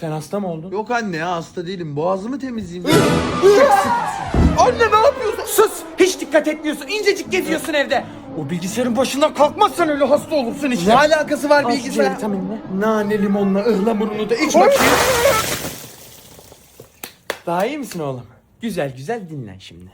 Sen hasta mı oldun? Yok anne ya, hasta değilim. Boğazımı temizleyeyim. Anne ne yapıyorsun? Sus! Hiç dikkat etmiyorsun. İncecik geziyorsun evde. O bilgisayarın başından kalkmazsan öyle hasta olursun işte. Ne alakası var Al şu bilgisayar? C-vitaminini. Nane limonla ıhlamurunu da iç bakayım. Daha iyi misin oğlum? Güzel güzel dinlen şimdi.